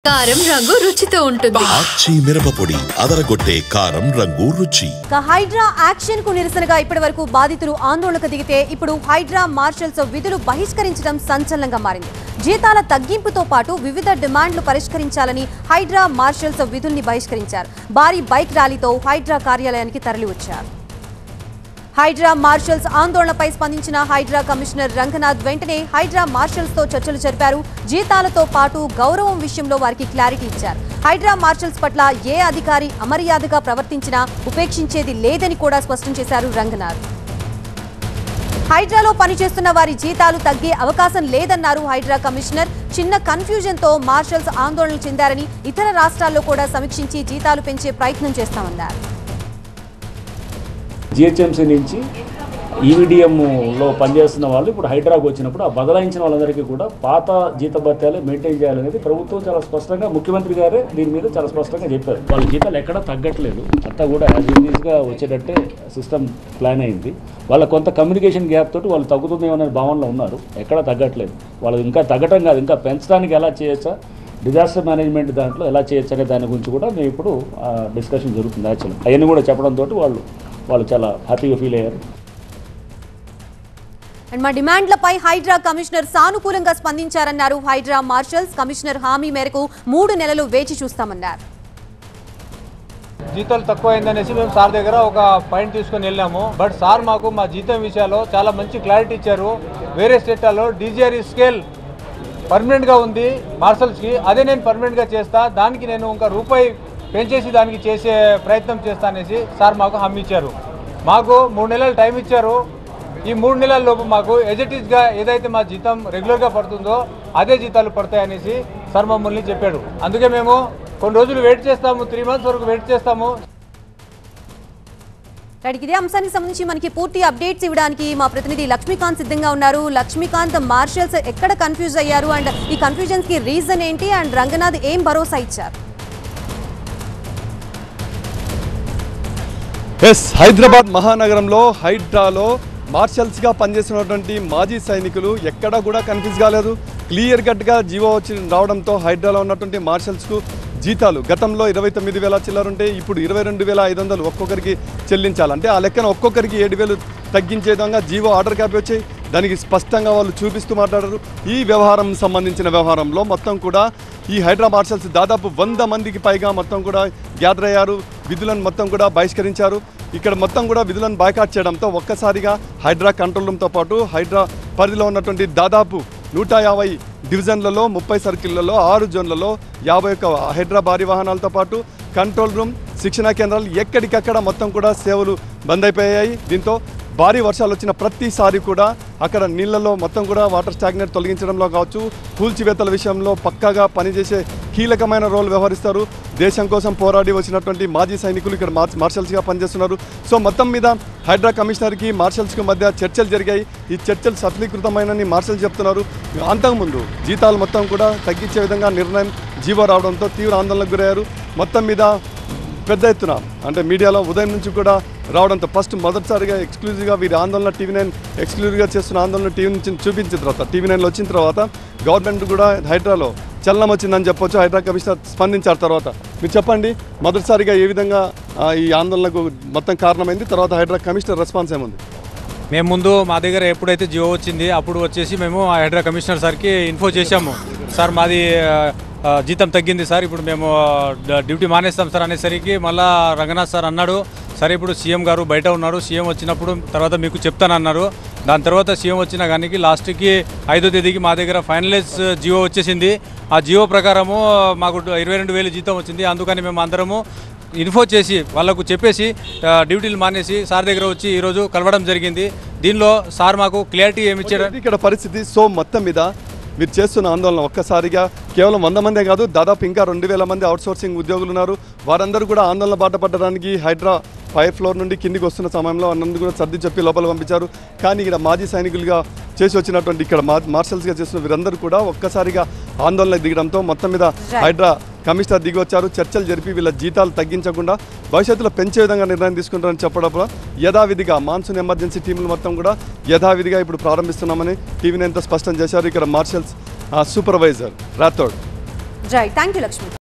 కారం రంగు రుచితో ఉంటుంది. ఆచి మిరపపొడి అదరగొట్టే కారం రంగు రుచి. హైడ్రా యాక్షన్ కు నిరసనగా ఇప్పటివరకు బాధితులు ఆందోళనకు దిగితే ఇప్పుడు హైడ్రా మార్షల్స్ విధులు బహిష్కరించడం సంచలనంగా మారింది. జీతాల తగ్గింపుతో పాటు వివిధ డిమాండ్లు పరిష్కరించాలని హైడ్రా మార్షల్స్ విధుల్ని బహిష్కరించారు. భారీ బైక్ ర్యాలీతో హైడ్రా కార్యాలయానికి తరలివచ్చారు. హైడ్రా మార్షల్స్ ఆందోళనపై స్పందించిన హైడ్రా కమిషనర్ రంగనాథ్ వెంటనే హైడ్రా మార్షల్స్ తో చర్చలు జరిపారు. జీతాలతో పాటు గౌరవం విషయంలో వారికి క్లారిటీ ఇచ్చారు. హైడ్రా మార్షల్స్ పట్ల ఏ అధికారి అమర్యాదగా ప్రవర్తించినా ఉపేక్షించేది లేదని కూడా స్పష్టం చేశారు రంగనాథ్. హైడ్రాలో పనిచేస్తున్న వారి జీతాలు తగ్గే అవకాశం లేదన్నారు హైడ్రా కమిషనర్. చిన్న కన్ఫ్యూజన్ తో మార్షల్స్ ఆందోళన చెందారని, ఇతర రాష్ట్రాల్లో కూడా సమీక్షించి జీతాలు పెంచే ప్రయత్నం చేస్తామన్నారు. జిహెచ్ఎంసీ నుంచి ఈవీడిఎంలో పనిచేస్తున్న వాళ్ళు ఇప్పుడు హైడ్రాకు వచ్చినప్పుడు ఆ బదలాయించిన వాళ్ళందరికీ కూడా పాత జీతభత్యాలే మెయింటైన్ చేయాలనేది ప్రభుత్వం చాలా స్పష్టంగా, ముఖ్యమంత్రి గారే దీని మీద చాలా స్పష్టంగా చెప్పారు. వాళ్ళ జీతాలు ఎక్కడా తగ్గట్లేదు, అంతా కూడా యాజ్ ఈజీగా వచ్చేటట్టే సిస్టమ్ ప్లాన్ అయింది. వాళ్ళ కొంత కమ్యూనికేషన్ గ్యాప్ తోటి వాళ్ళు తగ్గుతుందేమనే భావనలో ఉన్నారు. ఎక్కడా తగ్గట్లేదు. వాళ్ళు ఇంకా తగ్గటం కాదు, ఇంకా పెంచడానికి ఎలా చేయొచ్చా, డిజాస్టర్ మేనేజ్మెంట్ దాంట్లో ఎలా చేయొచ్చు అనే దాని గురించి కూడా మేము ఇప్పుడు డిస్కషన్ జరుగుతుంది. యాక్చువల్లీ అవన్నీ కూడా చెప్పడంతో వాళ్ళు చాలా హ్యాపీగా ఫీల్ అయ్యారు. అండ్ మా డిమాండ్లపై హైడ్రా కమిషనర్ సానుకూలంగా స్పందించారన్నారు హైడ్రా మార్షల్స్. కమిషనర్ హామీ మేరకు 3 నెలలు వేచి చూస్తామన్నారు. జీతాలు తక్కువైందనేసి మేము సార్ దగ్గర ఒక పాయింట్ తీసుకొని వెళ్ళాము. బట్ సార్ మాకు మా జీతం విషయాల్లో చాలా మంచి క్లారిటీ ఇచ్చారు. వేరే స్టేట్లలో డీజీఆర్ఈ స్కేల్ పర్మనెంట్గా ఉంది మార్షల్స్కి, అదే నేను పర్మనెంట్గా చేస్తా, దానికి నేను ఇంకా రూపాయి పెంచేసి దానికి చేసే ప్రయత్నం చేస్తా అనేసి సార్ మాకు హామీ ఇచ్చారు. మాకు 3 నెలలు టైం ఇచ్చారు. ఈ 3 నెలల లోపు మాకు ఎజెటివ్స్గా ఏదైతే మా జీతం రెగ్యులర్గా పడుతుందో అదే జీతాలు పడతాయనేసి సార్ మమ్మల్ని చెప్పాడు. అందుకే మేము కొన్ని రోజులు వెయిట్ చేస్తాము, 3 months వరకు వెయిట్ చేస్తాము. ఇదే అంశానికి సంబంధించి మనకి పూర్తి అప్డేట్స్ ఇవ్వడానికి మా ప్రతినిధి లక్ష్మీకాంత్ సిద్ధంగా ఉన్నారు. లక్ష్మీకాంత్, మార్షల్స్ ఎక్కడ కన్ఫ్యూజ్ అయ్యారు అండ్ ఈ కన్ఫ్యూజన్స్ కి రీజన్ ఏంటి అండ్ రంగనాథ్ ఏం భరోసా ఇచ్చారు? హైదరాబాద్ మహానగరంలో హైడ్రాలో మార్షల్స్గా పనిచేస్తున్నటువంటి మాజీ సైనికులు ఎక్కడా కూడా కన్ఫ్యూజ్ కాలేదు. క్లియర్ కట్గా జీవో వచ్చి రావడంతో హైడ్రాలో ఉన్నటువంటి మార్షల్స్కు జీతాలు గతంలో 29,000 చిల్లరుంటే ఇప్పుడు 22,500 ఒక్కొక్కరికి చెల్లించాలంటే ఆ లెక్కన ఒక్కొక్కరికి 7,000 తగ్గించే విధంగా జీవో ఆర్డర్ కాపీ వచ్చాయి. దానికి స్పష్టంగా వాళ్ళు చూపిస్తూ మాట్లాడారు. ఈ వ్యవహారం సంబంధించిన వ్యవహారంలో మొత్తం కూడా ఈ హైడ్రా మార్షల్స్ దాదాపు 100 మందికి పైగా మొత్తం కూడా గ్యాదర్ అయ్యారు. విధులను మొత్తం కూడా బహిష్కరించారు. ఇక్కడ మొత్తం కూడా విధులను బాయ్కాట్ చేయడంతో ఒక్కసారిగా హైడ్రా కంట్రోల్ రూమ్తో పాటు హైడ్రా పరిధిలో ఉన్నటువంటి దాదాపు 150 డివిజన్లలో 30 సర్కిళ్లలో 6 జోన్లలో 51 హైడ్రా భారీ వాహనాలతో పాటు కంట్రోల్ రూమ్, శిక్షణా కేంద్రాలు ఎక్కడికక్కడ మొత్తం కూడా సేవలు బంద్ అయిపోయాయి. దీంతో భారీ వర్షాలు వచ్చిన ప్రతిసారి కూడా అక్కడ నీళ్లలో మొత్తం కూడా వాటర్ స్టాగ్నెట్ తొలగించడంలో కావచ్చు, కూల్చివేతల విషయంలో పక్కాగా పనిచేసే కీలకమైన రోల్ వ్యవహరిస్తారు. దేశం కోసం పోరాడి వచ్చినటువంటి మాజీ సైనికులు ఇక్కడ మార్షల్స్గా పనిచేస్తున్నారు. సో మొత్తం మీద హైడ్రా కమిషనర్కి మార్షల్స్కి మధ్య చర్చలు జరిగాయి. ఈ చర్చలు సఫలీకృతమైనని మార్షల్స్ చెప్తున్నారు. అంతకుముందు జీతాలు మొత్తం కూడా తగ్గించే విధంగా నిర్ణయం జీవో రావడంతో తీవ్ర ఆందోళనకు గురయ్యారు. మొత్తం మీద పెద్ద ఎత్తున అంటే మీడియాలో ఉదయం నుంచి కూడా రావడంతో మొదటిసారిగా ఎక్స్క్లూజివ్గా వీరి ఆందోళన TV9 ఎక్స్క్లూజివ్గా చేస్తున్న ఆందోళన టీవీ నుంచి చూపించిన తర్వాత TV9లో వచ్చిన తర్వాత గవర్నమెంట్ కూడా హైడ్రాలో చలనం వచ్చిందని చెప్పొచ్చు. హైడ్రా కమిషనర్ స్పందించారు. తర్వాత మీరు చెప్పండి, మొదటిసారిగా ఏ విధంగా ఈ ఆందోళనకు మొత్తం కారణమైంది, తర్వాత హైడ్రా కమిషనర్ రెస్పాన్స్ ఏముంది? మేము ముందు మా దగ్గర ఎప్పుడైతే జియో వచ్చింది అప్పుడు వచ్చేసి మేము హైడ్రా కమిషనర్ సార్కి ఇన్ఫో చేశాము. సార్ మాది జీతం తగ్గింది సార్, ఇప్పుడు మేము డ్యూటీ మానేస్తాం సార్ అనేసరికి మళ్ళీ రంగనాథ్ సార్ అన్నాడు, సరే ఇప్పుడు సీఎం గారు బయట ఉన్నారు, సీఎం వచ్చినప్పుడు తర్వాత మీకు చెప్తానన్నారు. దాని తర్వాత సీఎం వచ్చిన కానీ లాస్ట్కి 5వ తేదీకి మా దగ్గర ఫైనలైజ్ జియో వచ్చేసింది. ఆ జియో ప్రకారము మాకు 22,000 జీతం వచ్చింది. అందుకని మేము అందరము ఇన్ఫో చేసి వాళ్ళకు చెప్పేసి డ్యూటీలు మానేసి సార్ దగ్గర వచ్చి ఈరోజు కలవడం జరిగింది. దీనిలో సార్ మాకు క్లారిటీ ఏమి ఇచ్చారు ఇక్కడ పరిస్థితి. సో మొత్తం మీద మీరు చేస్తున్న ఆందోళన ఒక్కసారిగా కేవలం 100 మందే కాదు, దాదాపు ఇంకా 2,000 మంది అవుట్సోర్సింగ్ ఉద్యోగులు ఉన్నారు. వారందరూ కూడా ఆందోళన బాట పడడానికి హైడ్రా 5th floor నుండి కిందికి వస్తున్న సమయంలో అన్నందుకు కూడా సర్ది చెప్పి లోపల పంపించారు. కానీ ఇక్కడ మాజీ సైనికులుగా చేసి వచ్చినటువంటి ఇక్కడ మార్షల్స్గా చేస్తున్న వీరందరూ కూడా ఒక్కసారిగా ఆందోళనకు దిగడంతో మొత్తం మీద హైడ్రా కమిషనర్ దిగి వచ్చారు. చర్చలు జరిపి వీళ్ళ జీతాలు తగ్గించకుండా భవిష్యత్తులో పెంచే విధంగా నిర్ణయం తీసుకుంటారని చెప్పడం యథావిధిగా మాన్సూన్ ఎమర్జెన్సీ టీములు మొత్తం కూడా యథావిధిగా ఇప్పుడు ప్రారంభిస్తున్నామని TV9తో స్పష్టం చేశారు ఇక్కడ marshals supervisor Rathod. Right, thank you Lakshmi.